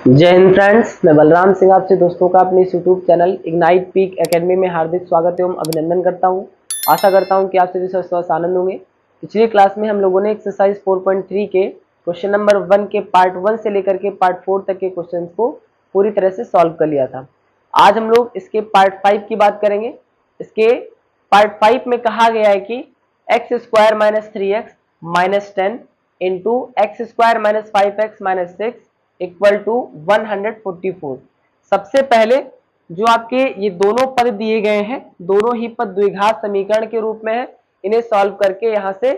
जय हिंद फ्रेंड्स, मैं बलराम सिंह आपसे दोस्तों का अपने इस YouTube channel ignite peak academy में हार्दिक स्वागत एवं अभिनंदन करता हूं। आशा करता हूं कि आप सभी स्वस्थ आनंद होंगे। पिछली क्लास में हम लोगों ने एक्सरसाइज 4.3 के क्वेश्चन नंबर 1 के पार्ट 1 से लेकर के पार्ट 4 तक के क्वेश्चन को पूरी तरह से सॉल्व कर लिया था। आज हम लोग इसके पार्ट 5 की बात करेंगे। इसके पार्ट 5 में कहा गया है कि x square minus 3x minus 10 into x square minus 5x minus 6 equal to 144। सबसे पहले जो आपके ये दोनों पद दिए गए हैं, दोनों ही पद द्विघात समीकरण के रूप में है। इन्हें सॉल्व करके यहां से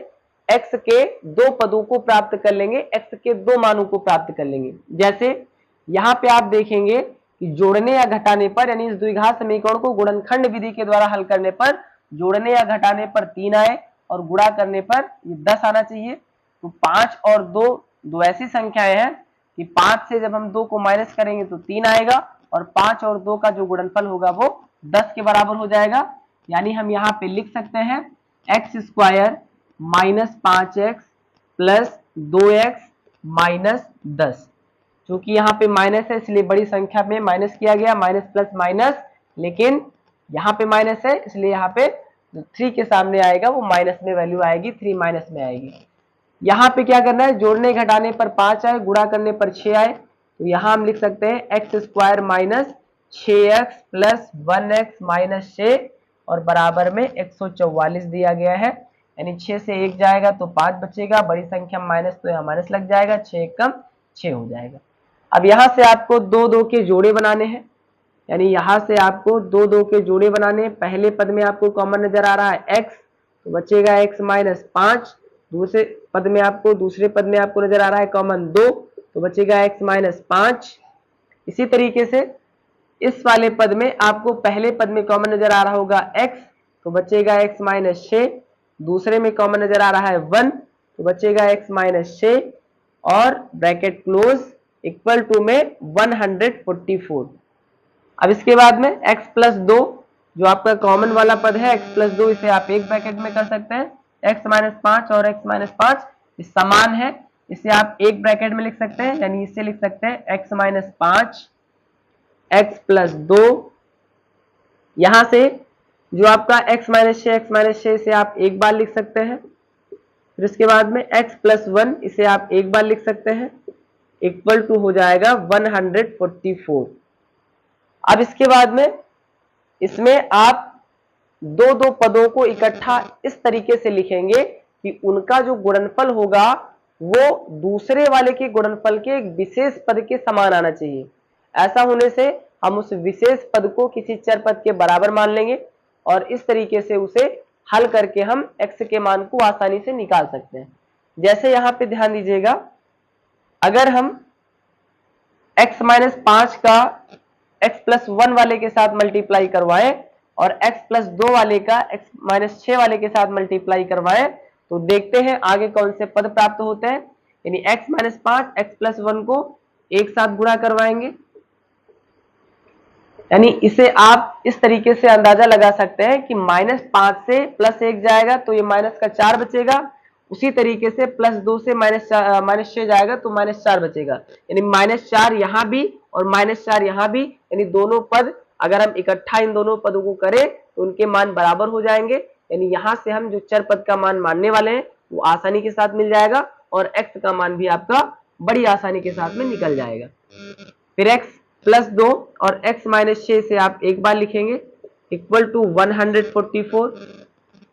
x के दो पदों को प्राप्त कर लेंगे, x के दो मानों को प्राप्त कर लेंगे। जैसे यहां पे आप देखेंगे कि जोड़ने या घटाने पर, यानी इस द्विघात समीकरण को गुणनखंड विधि के द्वारा हल करने पर जोड़ने या घटाने पर 3 आए और गुणा करने पर ये 10 आना चाहिए। तो 5 और 2 दो ऐसी संख्याएं हैं कि 5 से जब हम 2 को माइनस करेंगे तो 3 आएगा और 5 और 2 का जो गुणनफल होगा वो 10 के बराबर हो जाएगा। यानी हम यहाँ पे लिख सकते हैं x square minus 5x plus 2x minus 10। चूंकि यहाँ पे माइनस है इसलिए बड़ी संख्या में माइनस किया गया, माइनस प्लस माइनस, लेकिन यहाँ पे माइनस है इसलिए यहाँ पे जो 3 के सामने आएगा वो माइनस में वैल्यू आएगी, 3 माइनस में आएगी। यहाँ पे क्या करना है, जोड़ने घटाने पर 5 आए, गुणा करने पर 6 आए, तो यहाँ हम लिख सकते हैं x square minus 6x plus 1x minus 6 और बराबर में 144 दिया गया है। यानी 6 से 1 जाएगा तो 5 बचेगा, बड़ी संख्या माइनस तो यहाँ माइनस लग जाएगा, 6 1 कम 6 हो जाएगा। अब यहाँ से आपको दो दो के जोड़े बनाने हैं, यानी यहाँ से आपको दो दो के जोड़े बनाने। पहले पद में आपको कॉमन नजर आ रहा है x, तो बचेगा x माइनस 5। दूसरे पद में आपको नजर आ रहा है कॉमन 2, तो बचेगा x माइनस 5। इसी तरीके से इस वाले पद में आपको पहले पद में कॉमन नजर आ रहा होगा x, तो बचेगा x माइनस 6। दूसरे में कॉमन नजर आ रहा है 1, तो बचेगा x माइनस 6 और ब्रैकेट क्लोज इक्वल टू में 144। अब इसके बाद में x प्लस 2 जो आपका कॉमन वाला पद है, x प्लस 2 इसे आप एक ब्रैकेट में कर सकते हैं। x माइनस 5 और x माइनस 5 समान है, इसे आप एक ब्रैकेट में लिख सकते हैं, यानी इसे लिख सकते हैं x माइनस 5 x प्लस 2। यहां से जो आपका x माइनस 6 इसे आप एक बार लिख सकते हैं। फिर इसके बाद में x प्लस 1 इसे आप एक बार लिख सकते हैं, इक्वल टू हो जाएगा 144। अब इसके बाद में इसमें आप दो दो पदों को इकट्ठा इस तरीके से लिखेंगे कि उनका जो गुणनफल होगा वो दूसरे वाले के गुणनफल के एक विशेष पद के समान आना चाहिए। ऐसा होने से हम उस विशेष पद को किसी चर पद के बराबर मान लेंगे और इस तरीके से उसे हल करके हम x के मान को आसानी से निकाल सकते हैं। जैसे यहाँ पे ध्यान दीजिएगा, अगर हम x माइनस 5 का x प्लस 1 वाले के साथ मल्टीप्लाई करवाएं और x प्लस 2 वाले का x माइनस 6 वाले के साथ मल्टीप्लाई करवाएं, तो देखते हैं आगे कौन से पद प्राप्त होते हैं। यानी x माइनस 5 x प्लस 1 को एक साथ गुणा करवाएंगे, यानी इसे आप इस तरीके से अंदाजा लगा सकते हैं कि माइनस 5 से प्लस 1 जाएगा तो ये माइनस का 4 बचेगा। उसी तरीके से प्लस 2 से माइनस 6 जाएगा तो माइनस 4 बचेगा, यानी माइनस 4 यहां भी और माइनस 4 यहां भी, यानी दोनों पद अगर हम इकट्ठा इन दोनों पदों को करें तो उनके मान बराबर हो जाएंगे। यानी यहां से हम जो चर पद का मान मानने वाले हैं वो आसानी के साथ मिल जाएगा और x का मान भी आपका बड़ी आसानी के साथ में निकल जाएगा। फिर x प्लस 2 और x माइनस 6 से आप एक बार लिखेंगे, इक्वल टू 144।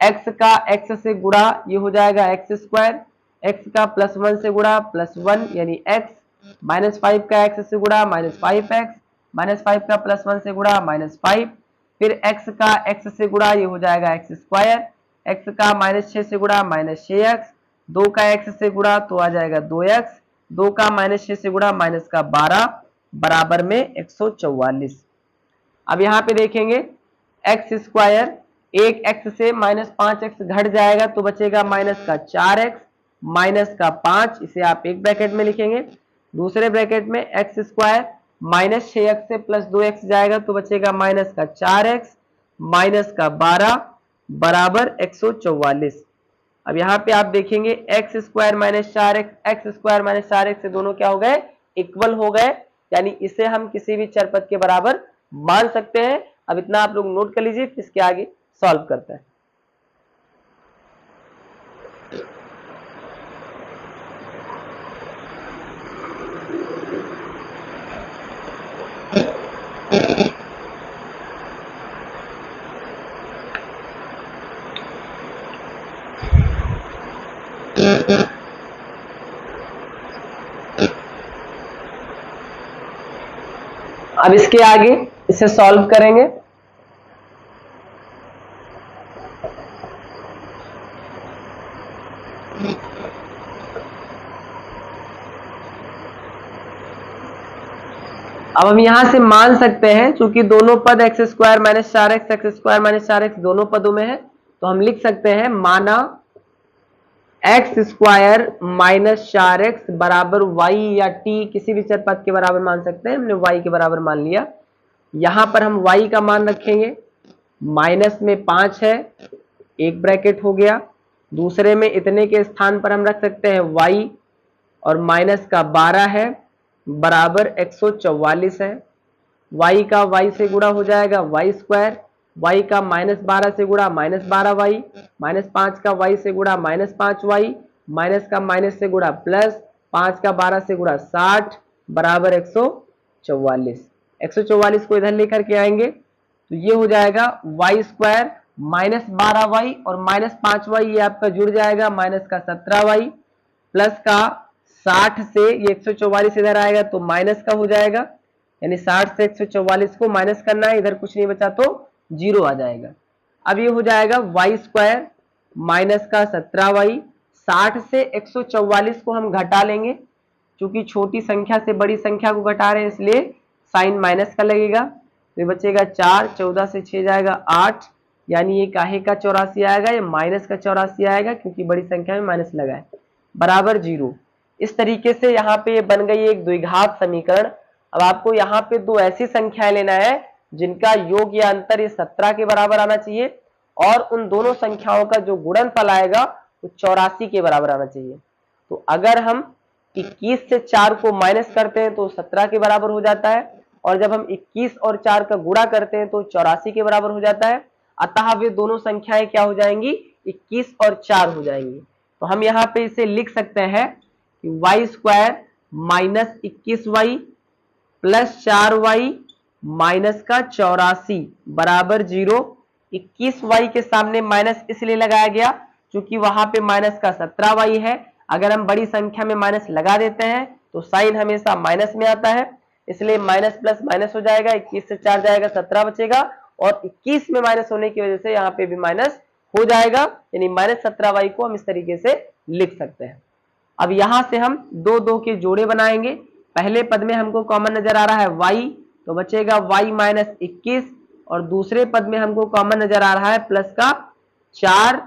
x का x से गुणा ये हो जाएगा x स्क्वायर, x का प्लस 1 से गुणा प्लस 1 यानी x, माइनस 5 का x से गुणा माइनस 5x, माइनस 5 का प्लस 1 से गुणा माइनस 5। फिर x का x से गुणा ये हो जाएगा x स्क्वायर, x का माइनस 6 से गुणा माइनस 6x, 2 का x से गुणा तो आ जाएगा 2x, 2 का माइनस 6 से गुणा माइनस का 12 बराबर में 144। अब यहाँ पे देखेंगे एक्स स्क्वायर, एक एक्स से माइनस 5x घट जाएगा तो बचेगा माइनस का 4x माइनस का 5, इसे आप एक ब्रैकेट में लिखेंगे। दूसरे ब्रैकेट में एक्स स्क्वायर माइनस 6x से प्लस 2x जाएगा तो बचेगा माइनस का 4x माइनस का 12 बराबर 144। अब यहाँ पे आप देखेंगे x square minus 4x, x square minus 4x से दोनों क्या हो गए, इक्वल हो गए। यानी इसे हम किसी भी चर पद के बराबर मान सकते हैं। अब इतना आप लोग नोट कर लीजिए, फिर इसके आगे सॉल्व करते हैं। अब इसके आगे इसे सॉल्व करेंगे। अब हम यहां से मान सकते हैं, चूंकि दोनों पद x square minus 4x x square minus 4x दोनों पदों में है, तो हम लिख सकते हैं माना एक्स स्क्वायर माइनस 4x बराबर y या t किसी भी चर पद के बराबर मान सकते हैं। हमने y के बराबर मान लिया। यहां पर हम y का मान रखेंगे, माइनस में 5 है, एक ब्रैकेट हो गया, दूसरे में इतने के स्थान पर हम रख सकते हैं y, और माइनस का 12 है बराबर 144 है। y का y से गुणा हो जाएगा y स्क्वायर, y का माइनस 12 से गुणा माइनस 12y, माइनस 5 का y से गुणा माइनस 5y, माइनस का माइनस से गुणा प्लस 5 का 12 से गुणा 60 बराबर 144। 144 को इधर लेकर के आएंगे तो ये हो जाएगा y स्क्वायर माइनस 12y और माइनस 5y, ये आपका जुड़ जाएगा माइनस का 17y, प्लस का 60 से ये 144 इधर आएगा तो माइनस का हो जाएगा, यानी 60 से 144 को माइनस करना है, इधर कुछ नहीं बचा तो 0 आ जाएगा। अब ये हो जाएगा y स्क्वायर माइनस का 17y, 60 से 144 को हम घटा लेंगे, क्योंकि छोटी संख्या से बड़ी संख्या को घटा रहे हैं इसलिए साइन माइनस का लगेगा, तो ये बचेगा 4, 14 से 6 जाएगा 8, यानी ये काहे का 84 आएगा, ये माइनस का 84 आएगा, क्योंकि बड़ी संख्या में माइनस लगा है, बराबर 0। इस तरीके से यहाँ पे ये बन गई एक द्विघात समीकरण। अब आपको यहाँ पे दो ऐसी संख्याएं लेना है जिनका योग या अंतर ये 17 के बराबर आना चाहिए, और उन दोनों संख्याओं का जो गुणनफल आएगा वो 84 के बराबर आना चाहिए। तो अगर हम 21 से 4 को माइनस करते हैं तो 17 के बराबर हो जाता है, और जब हम 21 और 4 का गुणा करते हैं तो 84 के बराबर हो जाता है। अतः वे दोनों संख्याएं क्या हो जाएंगी, 21 और 4 हो जाएंगी। तो हम यहाँ पे इसे लिख सकते हैं कि y square minus 21y plus 4y minus का 84 बराबर 0। 21y के सामने माइनस इसलिए लगाया गया क्योंकि वहां पे माइनस का 17y है। अगर हम बड़ी संख्या में माइनस लगा देते हैं तो साइन हमेशा माइनस में आता है, इसलिए माइनस प्लस माइनस हो जाएगा, 21 से 4 जाएगा 17 बचेगा, और 21 में माइनस होने की वजह से यहाँ पे भी माइनस हो जाएगा, यानी माइनस 17y को हम इस तरीके से लिख सकते हैं। अब यहां से हम दो दो के जोड़े बनाएंगे। पहले पद में हमको कॉमन नजर आ रहा है y, तो बचेगा y माइनस 21, और दूसरे पद में हमको कॉमन नजर आ रहा है प्लस का 4,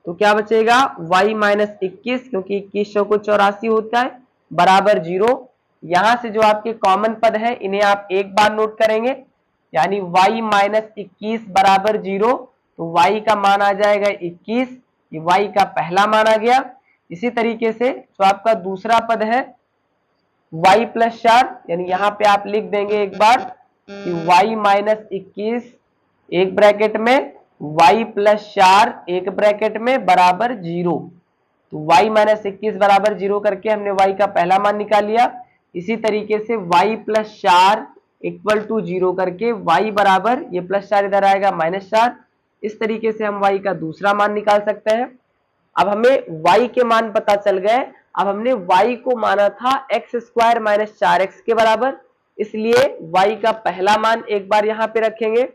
तो क्या बचेगा y माइनस 21, क्योंकि 21 को 84 होता है, बराबर 0। यहां से जो आपके कॉमन पद है इन्हें आप एक बार नोट करेंगे, यानी y माइनस 21 बराबर 0, तो y का मान आ जाएगा 21, ये y का पहला मान आ गया। इसी तरीके से जो आपका दूसरा पद है y प्लस 4, यानी यहां पे आप लिख देंगे एक बार कि y माइनस 21 एक ब्रैकेट में, y प्लस 4 एक ब्रैकेट में, बराबर 0। तो y माइनस 21 बराबर 0 करके हमने y का पहला मान निकाल लिया। इसी तरीके से y प्लस 4 इक्वल टू 0 करके y बराबर, ये प्लस 4 इधर आएगा माइनस 4, इस तरीके से हम y का दूसरा मान निकाल सकते हैं। अब हमें y के मान पता चल गए। अब हमने y को माना था एक्स स्क्वायर माइनस 4x के बराबर, इसलिए y का पहला मान एक बार यहाँ पे रखेंगे,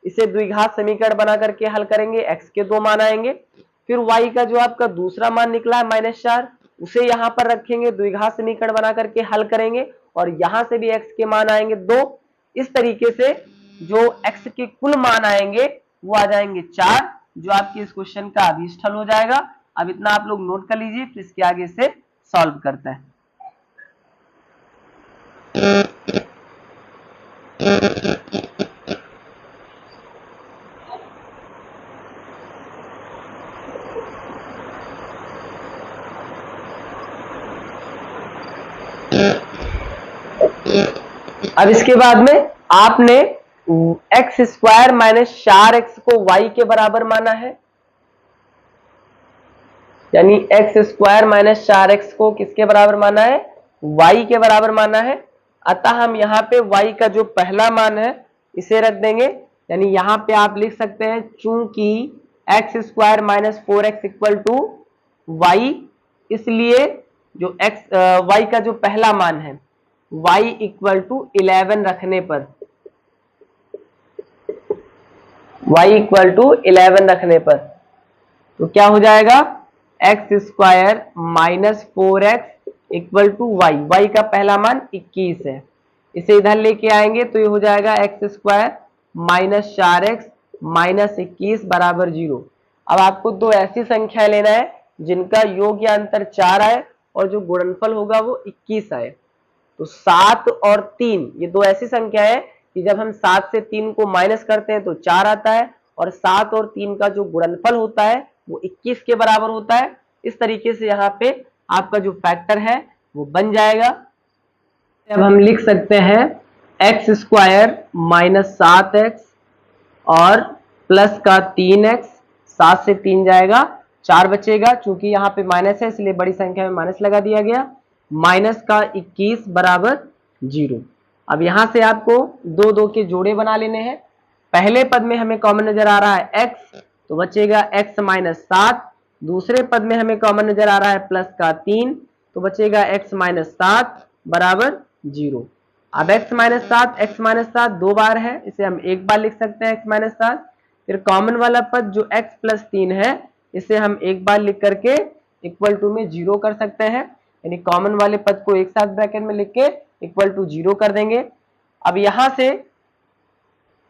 इसे द्विघात समीकरण बना करके हल करेंगे, x के दो मान आएंगे। फिर y का जो आपका दूसरा मान निकला है माइनस 4, उसे यहाँ पर रखेंगे, द्विघात समीकरण बना करके हल करेंगे, और यहां से भी x के मान आएंगे 2। इस तरीके से जो x के कुल मान आएंगे वो आ जाएंगे 4, जो आपके इस क्वेश्चन का अभिष्ठल हो जाएगा। अब इतना आप लोग नोट कर लीजिए, फिर इसके आगे से सॉल्व करते हैं। अब इसके बाद में आपने एक्स स्क्वायर माइनस 4x को y के बराबर माना है, यानी एक्स स्क्वायर माइनस 4x को किसके बराबर माना है, y के बराबर माना है। अतः हम यहाँ पे y का जो पहला मान है इसे रख देंगे, यानी यहाँ पे आप लिख सकते हैं चूंकि x square minus 4x equal to y, इसलिए जो y का जो पहला मान है y इक्वल टू 11 रखने पर, y इक्वल टू 11 रखने पर तो क्या हो जाएगा, x square minus 4x equal to y, y का पहला मान 21 है, इसे इधर लेके आएंगे तो ये हो जाएगा x square minus 4x minus 21 बराबर 0। अब आपको दो ऐसी संख्या लेना है जिनका योग या अंतर 4 आए और जो गुणनफल होगा वो 21 आए। तो 7 और 3 ये दो ऐसी संख्या है कि जब हम 7 से 3 को माइनस करते हैं तो 4 आता है, और 7 और 3 का जो गुणनफल होता है वो 21 के बराबर होता है। इस तरीके से यहाँ पे आपका जो फैक्टर है वो बन जाएगा। अब हम लिख सकते हैं एक्स स्क्वायर माइनस 7x और प्लस का 3x, 7 से 3 जाएगा 4 बचेगा, चूंकि यहाँ पे माइनस है इसलिए बड़ी संख्या में माइनस लगा दिया गया, माइनस का 21 बराबर 0। अब यहां से आपको दो दो के जोड़े बना लेने हैं। पहले पद में हमें कॉमन नजर आ रहा है x, तो बचेगा x माइनस 7, दूसरे पद में हमें कॉमन नजर आ रहा है प्लस का 3, तो बचेगा x माइनस 7 बराबर 0। अब x माइनस 7 दो बार है, इसे हम एक बार लिख सकते हैं x माइनस 7, फिर कॉमन वाला पद जो x प्लस 3 है इसे हम एक बार लिख करके इक्वल टू में 0 कर सकते हैं, यानी कॉमन वाले पद को एक साथ ब्रैकेट में लिख के इक्वल टू 0 कर देंगे। अब यहां से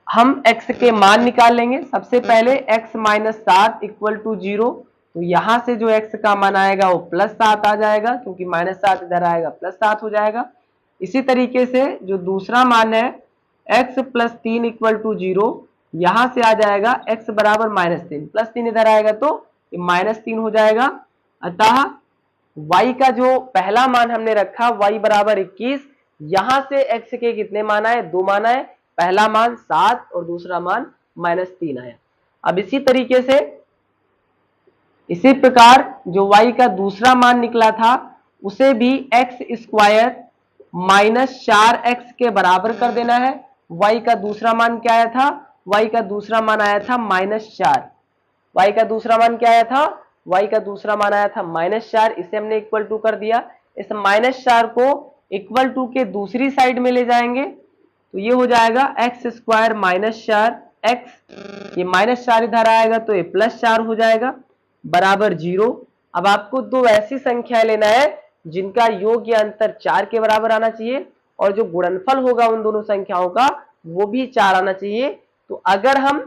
हम x के मान निकाल लेंगे। सबसे पहले x माइनस 7 इक्वल टू 0, तो यहां से जो x का मान आएगा वो प्लस 7 आ जाएगा, क्योंकि माइनस 7 इधर आएगा प्लस 7 हो जाएगा। इसी तरीके से जो दूसरा मान है x प्लस 3 इक्वल टू 0, यहां से आ जाएगा x बराबर माइनस 3, प्लस 3 इधर आएगा तो माइनस 3 हो जाएगा। अतः y का जो पहला मान हमने रखा y बराबर 21, यहां से x के कितने मान आए, दो मान आए, पहला मान 7 और दूसरा मान माइनस 3 आया। अब इसी प्रकार जो y का दूसरा मान निकला था उसे भी एक्स स्क्वायर माइनस 4x के बराबर कर देना है। y का दूसरा मान क्या आया था, y का दूसरा मान आया था -4, y का दूसरा मान क्या आया था, y का दूसरा मान आया था -4, इसे हमने इक्वल टू कर दिया। इस -4 को इक्वल टू के दूसरी साइड में ले जाएंगे तो ये हो जाएगा एक्स स्क्वायर माइनस 4x, ये -4 इधर आएगा तो ये +4 हो जाएगा बराबर 0। अब आपको दो ऐसी संख्या लेना है जिनका योग या अंतर 4 के बराबर आना चाहिए और जो गुणनफल होगा उन दोनों संख्याओं का वो भी 4 आना चाहिए। तो अगर हम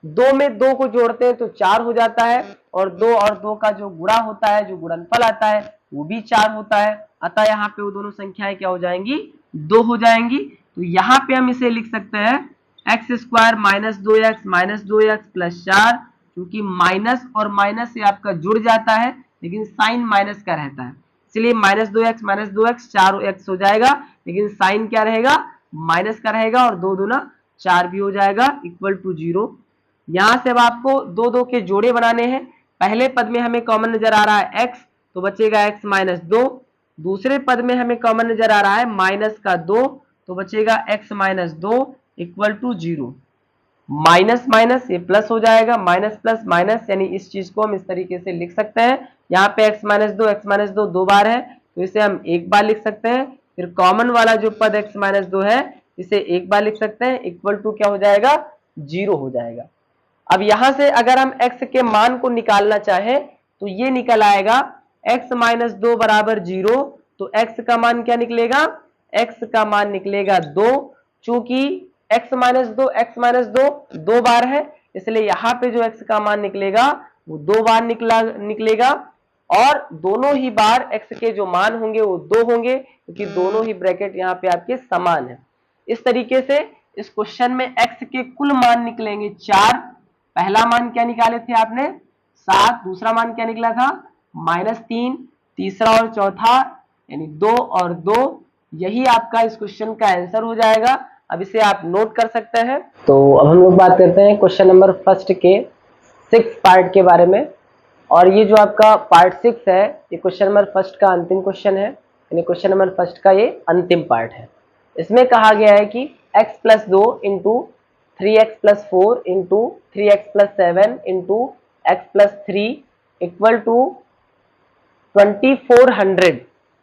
2 में 2 को जोड़ते हैं तो 4 हो जाता है, और 2 और 2 का जो गुणा होता है, जो गुणनफल आता है वो भी 4 होता है। अतः यहाँ पे वो दोनों संख्याएं क्या हो जाएंगी, 2 हो जाएंगी। तो यहाँ पे हम इसे लिख सकते हैं x square minus 2x plus 4, क्योंकि माइनस और माइनस से आपका जुड़ जाता है लेकिन साइन माइनस का रहता है, इसलिए -2x 4x हो जाएगा, लेकिन साइन क्या रहेगा, माइनस का रहेगा, और 2 दूना 4 भी हो जाएगा इक्वल टू 0। यहां से अब आपको दो दो के जोड़े बनाने हैं। पहले पद में हमें कॉमन नजर आ रहा है x, तो बचेगा x माइनस 2, दूसरे पद में हमें कॉमन नजर आ रहा है माइनस का 2, तो बचेगा x minus 2 equal to 0। Minus minus ये प्लस हो जाएगा, माइनस प्लस माइनस, यानी इस चीज को हम इस तरीके से लिख सकते हैं। यहाँ पे x माइनस 2 दो बार है तो इसे हम एक बार लिख सकते हैं, फिर कॉमन वाला जो पद x माइनस 2 है इसे एक बार लिख सकते हैं, इक्वल टू क्या हो जाएगा, 0 हो जाएगा। अब यहां से अगर हम x के मान को निकालना चाहें तो ये निकल आएगा x माइनस 2 बराबर 0, तो x का मान क्या निकलेगा, x का मान निकलेगा 2, चूंकि x माइनस 2 दो बार है इसलिए यहाँ पे जो x का मान निकलेगा वो 2 बार निकलेगा, और दोनों ही बार x के जो मान होंगे वो 2 होंगे, क्योंकि दोनों ही ब्रैकेट यहाँ पे आपके समान है। इस तरीके से इस क्वेश्चन में x के कुल मान निकलेंगे 4। पहला मान क्या निकाले थे आपने, 7, दूसरा मान क्या निकला था -3, तीसरा और चौथा यानी 2 और 2, यही आपका इस क्वेश्चन का आंसर हो जाएगा। अब इसे आप नोट कर सकते हैं। तो अब हम लोग बात करते हैं क्वेश्चन नंबर फर्स्ट के 6 पार्ट के बारे में। और ये जो आपका पार्ट 6 है, ये क्वेश्चन नंबर फर्स्ट का अंतिम क्वेश्चन है, यानी क्वेश्चन नंबर फर्स्ट का ये अंतिम पार्ट है। इसमें कहा गया है कि x plus 2 into 3x plus 4 into 3x plus 7 into x plus 3 equal to 2400।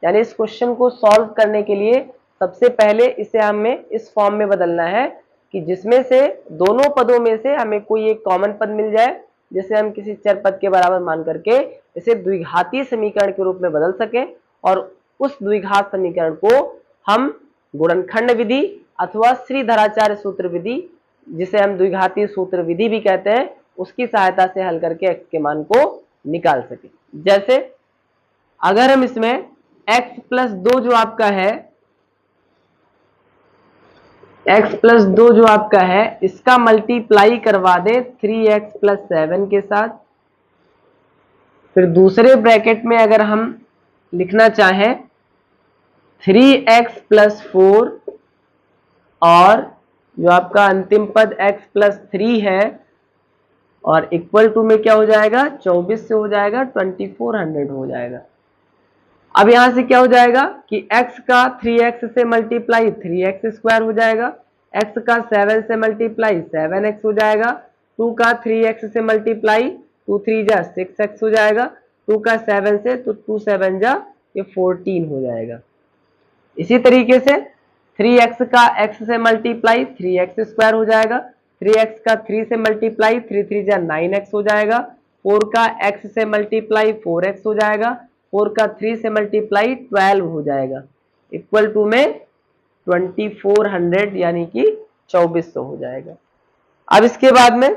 यानी इस क्वेश्चन को सॉल्व करने के लिए सबसे पहले इसे हमें इस फॉर्म में बदलना है कि जिसमें से दोनों पदों में से हमें कोई एक कॉमन पद मिल जाए, जिसे हम किसी चर पद के बराबर मान करके इसे द्विघातीय समीकरण के रूप में बदल सकें, और उस द्विघात समीकरण को हम गुणनखंड विधि अथवा श्रीधराचार्य सूत्र विधि, जिसे हम द्विघातीय सूत्र विधि भी कहते हैं, उसकी सहायता से हल करके x के मान को निकाल सके। जैसे अगर हम इसमें x प्लस 2 जो आपका है, x प्लस 2 जो आपका है, इसका मल्टीप्लाई करवा दे 3x प्लस 7 के साथ। फिर दूसरे ब्रैकेट में अगर हम लिखना चाहें 3x प्लस 4 और जो आपका अंतिम पद x प्लस 3 है, और इक्वल टू में क्या हो जाएगा, 24 से हो जाएगा 2400 हो जाएगा। अब यहां से क्या हो जाएगा कि x का 3x से मल्टीप्लाई 3x स्क्वायर हो जाएगा, x का 7 से मल्टीप्लाई 7x हो जाएगा, 2 का 3x से मल्टीप्लाई 2 3 जा 6x हो जाएगा, 2 का 7 से तो 2 7 जा ये 14 हो जाएगा। इसी तरीके से 3x का x से मल्टीप्लाई 3x स्क्वायर हो जाएगा, 3x का 3 से मल्टीप्लाई 3 3 जा 9x हो जाएगा, 4 का x से मल्टीप्लाई 4x हो जाएगा, 4 का 3 से मल्टीप्लाई 12 हो जाएगा, इक्वल टू में 2400 यानी कि 2400 हो जाएगा। अब इसके बाद में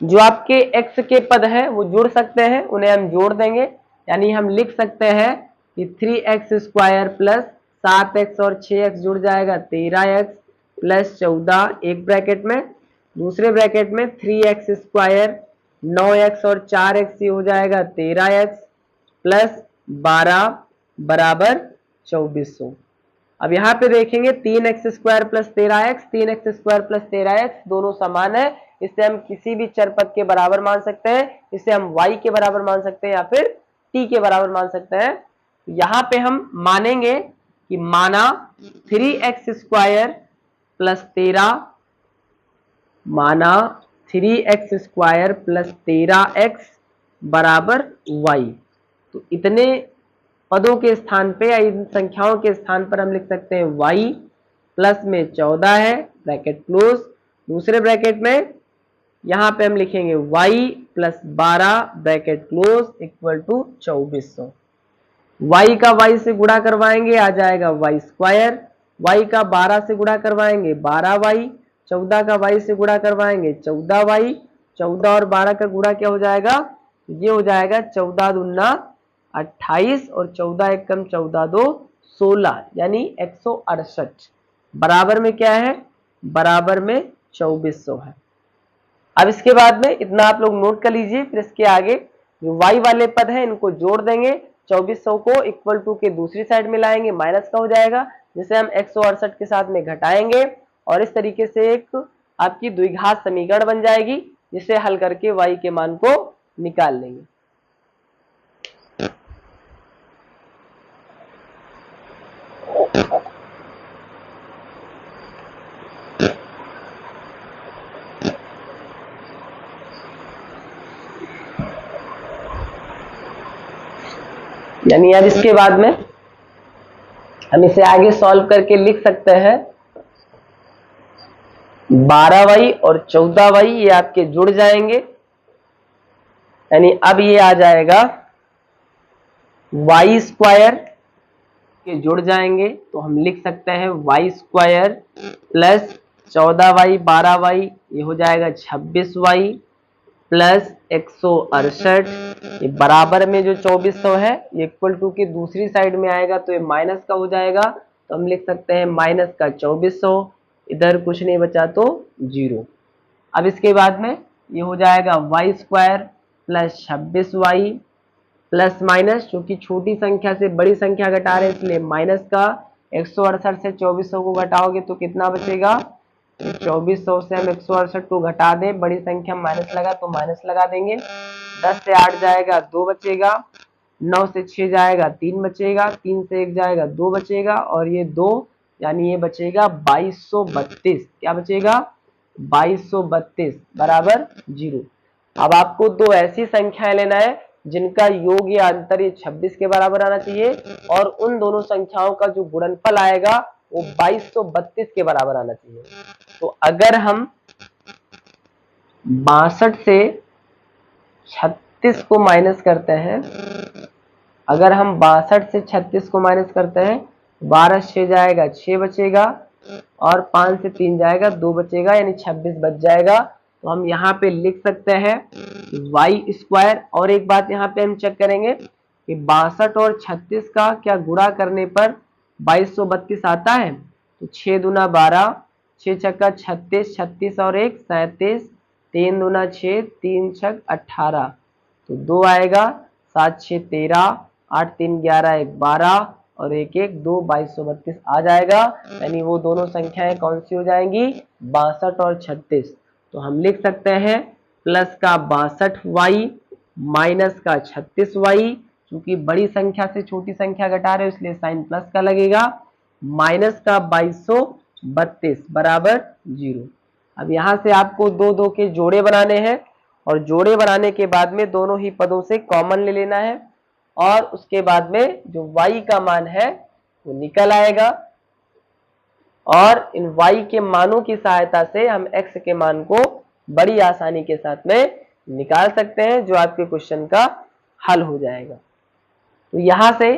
जो आपके x के पद है वो जुड़ सकते हैं, उन्हें हम जोड़ देंगे। यानी हम लिख सकते हैं कि 3x स्क्वायर प्लस 7x और 6x जुड़ जाएगा 13x प्लस 14, एक ब्रैकेट में, दूसरे ब्रैकेट में 3x स्क्वायर 9x और 4x ये हो जाएगा 13x प्लस 12 बराबर 2400। अब यहाँ पे देखेंगे 3x square plus 13x, 3x square plus 13x दोनों समान है, इसे हम किसी भी चर पद के बराबर मान सकते हैं, इसे हम y के बराबर मान सकते हैं या फिर t के बराबर मान सकते हैं। यहाँ पे हम मानेंगे कि माना 3x स्क्वायर प्लस 13, माना 3x स्क्वायर प्लस 13x बराबर y। तो इतने पदों के स्थान पे या इन संख्याओं के स्थान पर हम लिख सकते हैं y प्लस में 14 है, ब्रैकेट क्लोज, दूसरे ब्रैकेट में यहां पे हम लिखेंगे y plus 12 bracket close equal to 2400। y का y से गुणा करवाएंगे आ जाएगा y स्क्वायर, y का 12 से गुणा करवाएंगे 12y, 14 का y से गुणा करवाएंगे 14y, 14 और 12 का गुणा क्या हो जाएगा, ये हो जाएगा 14 दूना 28 और 14 एक कम 14 दो 16 यानी 168, बराबर में क्या है, बराबर में 2400 है। अब इसके बाद में इतना आप लोग नोट कर लीजिए, फिर इसके आगे जो y वाले पद हैं इनको जोड़ देंगे, 2400 को इक्वल टू के दूसरी साइड में लाएंगे, माइनस का हो जाएगा, जिसे हम 168 के साथ में घटाएंगे और इस तरीके से एक आपकी द्विघात समीकरण बन जाएगी, जिसे हल करके y के मान को निकाल लेंगे। यानी अब इसके बाद में हम इसे आगे सॉल्व करके लिख सकते हैं 12y और 14y ये आपके जुड़ जाएंगे, यानी अब ये आ जाएगा y स्क्वायर के जुड़ जाएंगे, तो हम लिख सकते हैं y square plus 14y 12y ये हो जाएगा 26y प्लस 168, ये बराबर में जो 2400 है ये इक्वल टू की दूसरी साइड में आएगा तो ये माइनस का हो जाएगा, तो हम लिख सकते हैं माइनस का 2400, इधर कुछ नहीं बचा तो 0। अब इसके बाद में ये हो जाएगा y square plus 26y plus minus, क्योंकि छोटी संख्या से बड़ी संख्या घटा रहे इसलिए माइनस का। 168 से 2400 को घटाओगे तो कितना बचेगा? 2400 से हम 168 को घटा दें, बड़ी संख्या माइनस लगा तो माइनस लगा देंगे। 10 से 8 जाएगा 2 बचेगा, 9 से 6 जाएगा 3 बचेगा, 3 से 1 जाएगा 2 बचेगा, और ये 2 यानी ये बचेगा 2232। क्या बचेगा? 2232 बराबर 0। अब आपको दो ऐसी संख्याएं लेना है जिनका योग या अंतर ये 26 के बराबर आना चाहिए, और उन दोनों संख्याओं का जो गुणनफल आएगा वो 2232 के बराबर आना चाहिए। तो अगर हम 62 से 36 को माइनस करते हैं, अगर हम 62 से 36 को माइनस करते हैं, 12 6 जाएगा 6 बचेगा, और 5 से 3 जाएगा 2 बचेगा, यानी 26 बच जाएगा। तो हम यहाँ पे लिख सकते हैं वाई स्क्वायर। और एक बात यहाँ पे हम चेक करेंगे कि 62 और 36 का क्या गुणा करने पर 2232 आता है। तो 6 दूना 12, 6 छक्का 36, 36 और 1 37, 3 दूना 6, 3 छक 18, तो 2 आएगा, 7 6 13, 8 3 11, 1 12, और 1 1 2, 2232 आ जाएगा। यानी वो दोनों संख्याएं कौन सी हो जाएंगी? 62 और 36। तो हम लिख सकते हैं प्लस का 62y माइनस का 36y, क्योंकि बड़ी संख्या से छोटी संख्या घटा रहे हो इसलिए साइन प्लस का लगेगा, माइनस का 2232 बराबर 0। अब यहां से आपको दो दो के जोड़े बनाने हैं, और जोड़े बनाने के बाद में दोनों ही पदों से कॉमन ले लेना है, और उसके बाद में जो y का मान है वो निकल आएगा, और इन y के मानों की सहायता से हम x के मान को बड़ी आसानी के साथ में निकाल सकते हैं, जो आपके क्वेश्चन का हल हो जाएगा। तो यहां से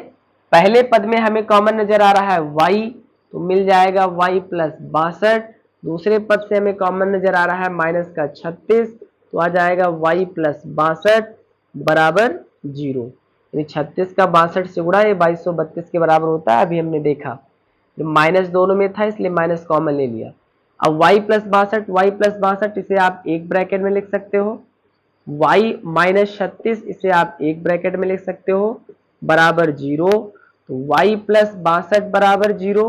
पहले पद में हमें कॉमन नजर आ रहा है y, तो मिल जाएगा y प्लस 62। दूसरे पद से हमें कॉमन नजर आ रहा है माइनस का 36, तो आ जाएगा y प्लस 62 बराबर 0। यानी 36 का 62 से गुणा ये 2232 के बराबर होता है। अभी हमने देखा माइनस दोनों में था इसलिए माइनस कॉमन ले लिया। अब y प्लस 62 इसे आप एक ब्रैकेट में लिख सकते हो, y माइनस 36 इसे आप एक ब्रैकेट में लिख सकते हो, बराबर 0। तो y प्लस 62 बराबर 0।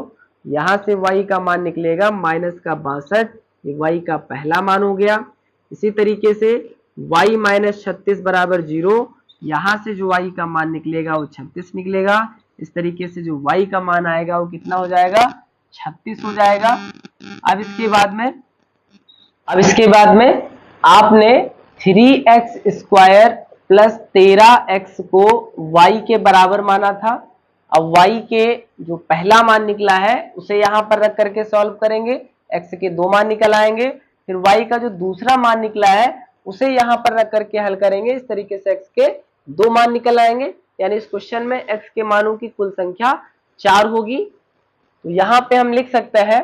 यहां से y का मान निकलेगा माइनस का 62, ये y का पहला मान हो गया। इसी तरीके से y माइनस 36 बराबर 0, यहां से जो y का मान निकलेगा वो 36 निकलेगा। इस तरीके से जो y का मान आएगा वो कितना हो जाएगा? 36 हो जाएगा। अब इसके बाद में आपने 3x स्क्वायर प्लस 13x को y के बराबर माना था। अब y के जो पहला मान निकला है उसे यहां पर रख करके सॉल्व करेंगे, x के दो मान निकल आएंगे। फिर y का जो दूसरा मान निकला है उसे यहां पर रख करके हल करेंगे, इस तरीके से x के दो मान निकल आएंगे। यानी इस क्वेश्चन में x के मानों की कुल संख्या 4 होगी। तो यहां पे हम लिख सकते हैं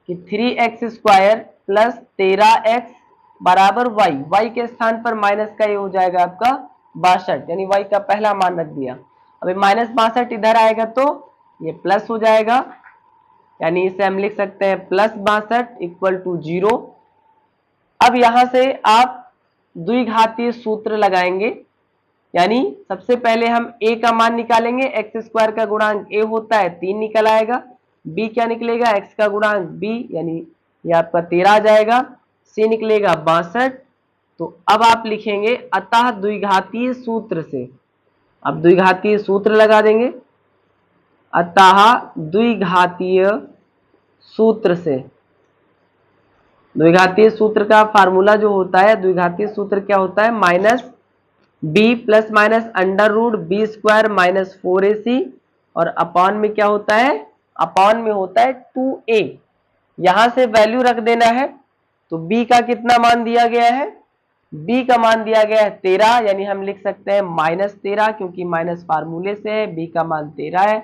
कि 3x स्क्वायर प्लस 13x बराबर y के स्थान पर माइनस का ये हो जाएगा आपका 62, यानी y का पहला मान रख दिया। अभी माइनस 62 इधर आएगा तो ये प्लस हो जाएगा, यानी इसे हम लिख सकते हैं प्लस 62 इक्वल टू 0। अब यहां से आप द्विघातीय सूत्र लगाएंगे, यानी सबसे पहले हम a का मान निकालेंगे, x स्क्वायर का गुणांक a होता है 3 निकल आएगा। b क्या निकलेगा? x का गुणांक b, यानी ये आपका 13 आ जाएगा। c निकलेगा 62। तो अब आप लिखेंगे अतः द्विघातीय सूत्र से, अब द्विघातीय सूत्र लगा देंगे, अतः द्विघातीय सूत्र से। द्विघातीय सूत्र का फार्मूला जो होता है, द्विघातीय सूत्र क्या होता है? Minus b plus minus under root b square minus 4ac, और अपॉन में क्या होता है? अपॉन में होता है 2a। यहां से वैल्यू रख देना है। तो b का कितना मान दिया गया है? b का मान दिया गया है 13, यानी हम लिख सकते हैं माइनस 13, क्योंकि माइनस फार्मूले से है। b का मान 13 है,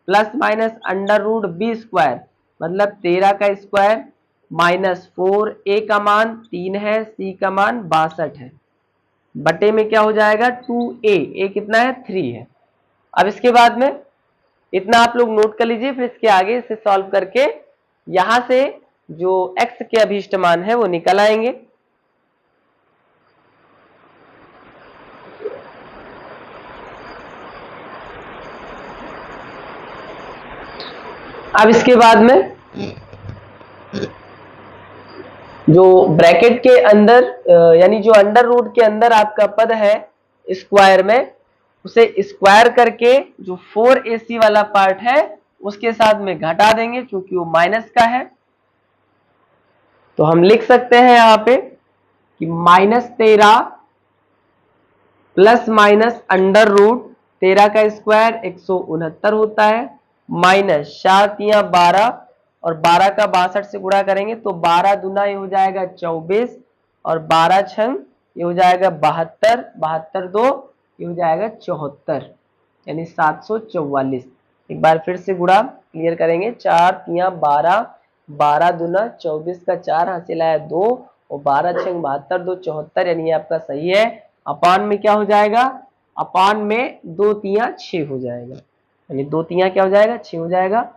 plus minus under root b square मतलब 13 का स्क्वायर माइनस 4, a का मान 3 है, c का मान 62 है, बटे में क्या हो जाएगा? 2a, a कितना है? 3 है। अब इसके बाद में इतना आप लोग नोट कर लीजिए, फिर इसके आगे इसे सॉल्व करके यहां से जो x के अभीष्ट मान है वो निकल आएंगे। अब इसके बाद में जो ब्रैकेट के अंदर यानी जो अंडर रूट के अंदर आपका पद है स्क्वायर में, उसे स्क्वायर करके जो 4ac वाला पार्ट है उसके साथ में घटा देंगे क्योंकि वो माइनस का है। तो हम लिख सकते हैं यहां पे कि -13 प्लस माइनस अंडर रूट 13 का स्क्वायर 169 होता है, माइनस 4 या 12 और 12 का 62 से गुणा करेंगे तो 12 दूना ये हो जाएगा 24 और 12 छंग ये हो जाएगा 72, 72 दो ये हो जाएगा 74 यानी 744। एक बार फिर से गुणा क्लियर करेंगे, 4 या 12, 12 दूना 24 का 4 हासिल आया 2 और 12 छंग 72 दो 74 यानी ये आपका सही है। अपान में क्या हो जाएगा, अपान में 2 तिया 6 हो जाएगा, यानी 2 तिया क्या हो जाएगा 6 हो जाएगा।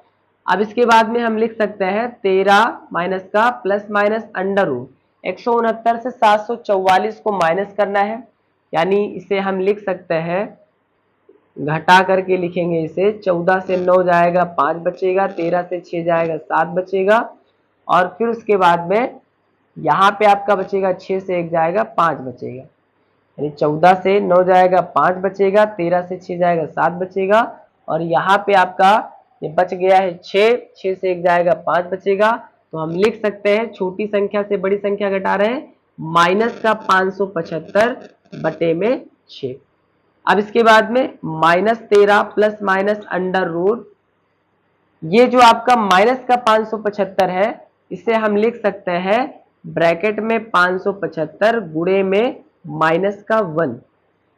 अब इसके बाद में हम लिख सकते हैं 13 माइनस का प्लस माइनस अंडर रूट 169 से 744 को माइनस करना है, यानी इसे हम लिख सकते हैं घटा करके लिखेंगे इसे, 14 से 9 जाएगा 5 बचेगा, 13 से 6 जाएगा 7 बचेगा और फिर उसके बाद में यहाँ पे आपका बचेगा 6 से 1 जाएगा 5 बचेगा, यानी 14 से 9 जाएगा 5 बचेगा, 13 से 6 जाएगा 7 बचेगा और यहाँ पे आपका ये बच गया है 6, 6 से 1 जाएगा 5 बचेगा। तो हम लिख सकते हैं छोटी संख्या से बड़ी संख्या घटा रहे हैं माइनस का 575 बटे में 6। अब इसके बाद में -13 प्लस माइनस अंडर रूट, ये जो आपका माइनस का 575 है इसे हम लिख सकते हैं ब्रैकेट में 575 गुणे में माइनस का 1,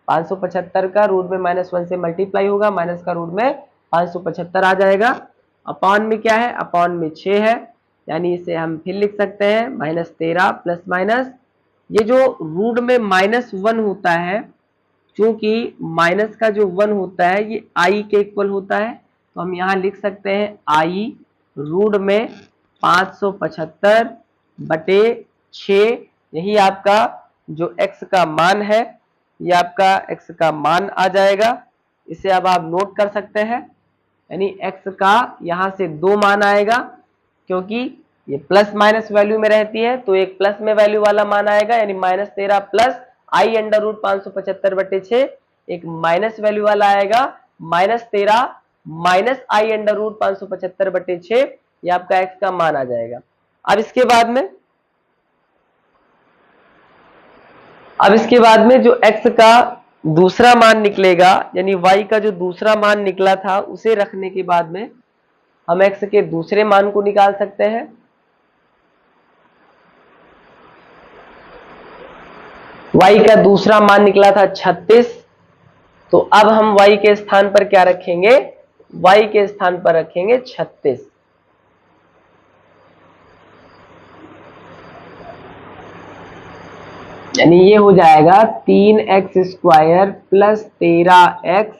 575 का रूट में -1 से मल्टीप्लाई होगा, माइनस का रूट में 575 आ जाएगा। अपॉन में क्या है, अपॉन में 6 है, यानी इसे हम फिर लिख सकते हैं -13 प्लस माइनस, ये जो रूट में -1 होता है, क्योंकि माइनस का जो 1 होता है ये आई के इक्वल होता है, तो हम यहाँ लिख सकते हैं आई रूट में 575 बटे 6, यही आपका जो x का मान है ये आपका x का मान आ जाएगा। इसे अब आप नोट कर सकते हैं, यानी x का यहाँ से 2 मान आएगा, क्योंकि ये प्लस माइनस वैल्यू में रहती है तो एक प्लस में वैल्यू वाला मान आएगा, यानी -13 प्लस आई अंडर रूट 575 बटे 6, एक माइनस वैल्यू वाला आएगा -13 माइनस आई अंडर रूट 575 बटे 6, ये आपका x का मान आ जाएगा। अब इसके बाद में जो x का दूसरा मान निकलेगा, यानी y का जो दूसरा मान निकला था उसे रखने के बाद में हम x के दूसरे मान को निकाल सकते हैं। y का दूसरा मान निकला था 36, तो अब हम y के स्थान पर क्या रखेंगे, y के स्थान पर रखेंगे 36, यानी ये हो जाएगा 3x स्क्वायर प्लस 13x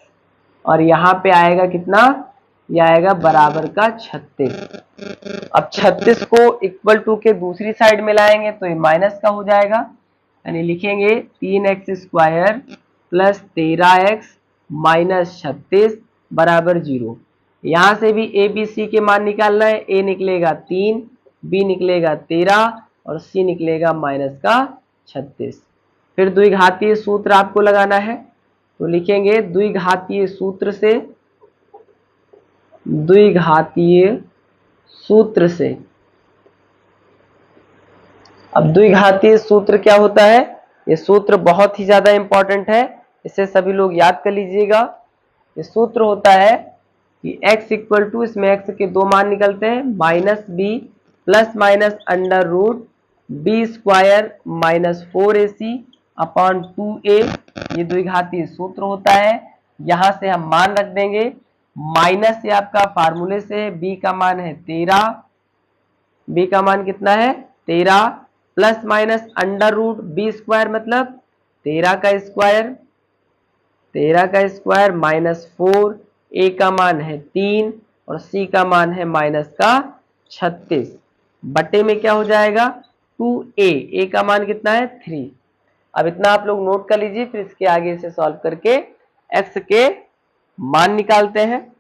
और यहाँ पे आएगा कितना, ये आएगा बराबर का 36। अब 36 को इक्वल टू के दूसरी साइड में लाएंगे तो ये माइनस का हो जाएगा, यानी लिखेंगे 3x square plus 13x minus 36 बराबर 0। यहाँ से भी a b c के मान निकालना है, a निकलेगा 3, b निकलेगा 13 और c निकलेगा माइनस का 36। फिर द्विघातीय सूत्र आपको लगाना है, तो लिखेंगे द्विघातीय सूत्र से, अब द्विघातीय सूत्र क्या होता है, ये सूत्र बहुत ही ज्यादा इंपॉर्टेंट है, इसे सभी लोग याद कर लीजिएगा। ये सूत्र होता है कि x इक्वल टू, इसमें x के 2 मान निकलते हैं, -b plus minus under root b square minus 4ac upon 2a, ये द्विघातीय सूत्र होता है। यहां से हम मान रख देंगे, माइनस से आपका फार्मूले से b का मान है 13, b का मान कितना है 13 plus minus under root b square मतलब 13 का स्क्वायर माइनस 4, a का मान है 3 और c का मान है माइनस का 36 बटे में क्या हो जाएगा 2a, a का मान कितना है 3। अब इतना आप लोग नोट कर लीजिए, फिर इसके आगे से सॉल्व करके x के मान निकालते हैं।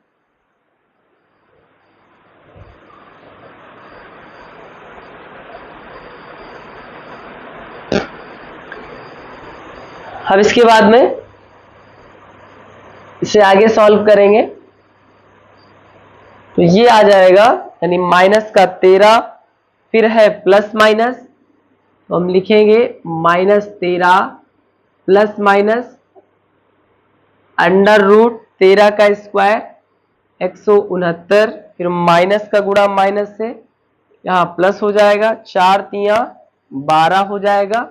अब इसके बाद में इसे आगे सॉल्व करेंगे तो ये आ जाएगा, यानी माइनस का 13, फिर है प्लस माइनस, तो हम लिखेंगे -13 प्लस माइनस अंडर रूट 13 का स्क्वायर 169, फिर माइनस का गुणा माइनस से यहाँ प्लस हो जाएगा, 4 तिया 12 हो जाएगा,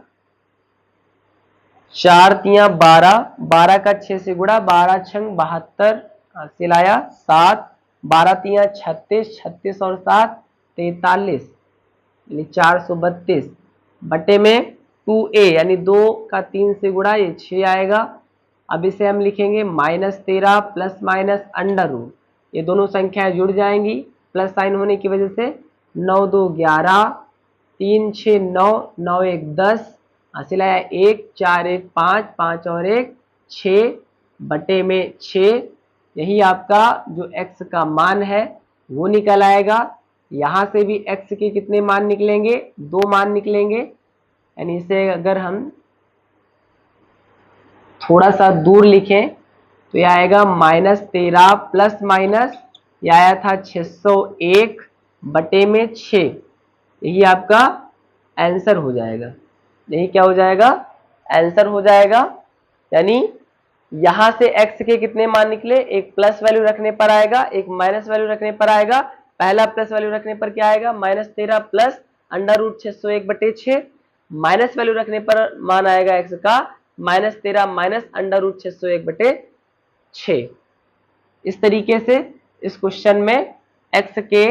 4 तिया 12, 12 का 6 से गुणा, 12 छंग 72, हासिल आया 7, 12 तिया 36, 36 और 7 43, यानी 432 बटे में 2a, यानी 2 का 3 से गुणा, ये 6 आएगा। अब इसे हम लिखेंगे -13 प्लस माइनस अंडर रूट, ये दोनों संख्याएं जुड़ जाएंगी प्लस साइन होने की वजह से, 9 2 11, 3 6 9, 9 1 10, हासिल आया 1, 4 1 5, 5 और 1 6 बटे में 6। यही आपका जो x का मान है वो निकल आएगा। यहां से भी x के कितने मान निकलेंगे, 2 मान निकलेंगे, यानी इसे अगर हम थोड़ा सा दूर लिखें तो यह आएगा -13 प्लस माइनस, यह आया था 601 बटे में 6, यही आपका आंसर हो जाएगा। यही क्या हो जाएगा, आंसर हो जाएगा। यानी यहां से x के कितने मान निकले, एक प्लस वैल्यू रखने पर आएगा, एक माइनस वैल्यू रखने पर आएगा। पहला प्लस वैल्यू रखने पर क्या आएगा, -13 प्लस अंडर रूट 601 बटे 6, माइनस वैल्यू रखने पर मान आएगा x का -13 माइनस अंडर रूट 601 बटे 6। इस तरीके से इस क्वेश्चन में x के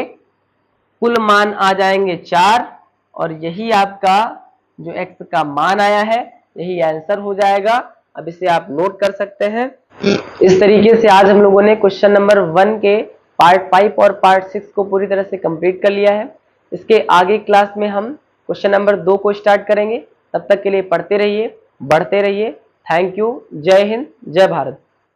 कुल मान आ जाएंगे 4, और यही आपका जो x का मान आया है यही आंसर हो जाएगा। अब इसे आप नोट कर सकते हैं। इस तरीके से आज हम लोगों ने क्वेश्चन नंबर 1 के पार्ट 5 और पार्ट 6 को पूरी तरह से कंप्लीट कर लिया है। इसके आगे क्लास में हम क्वेश्चन नंबर 2 को स्टार्ट करेंगे। तब तक के लिए पढ़ते रहिए, बढ़ते रहिए। Thank you. जय हिंद, जय भारत।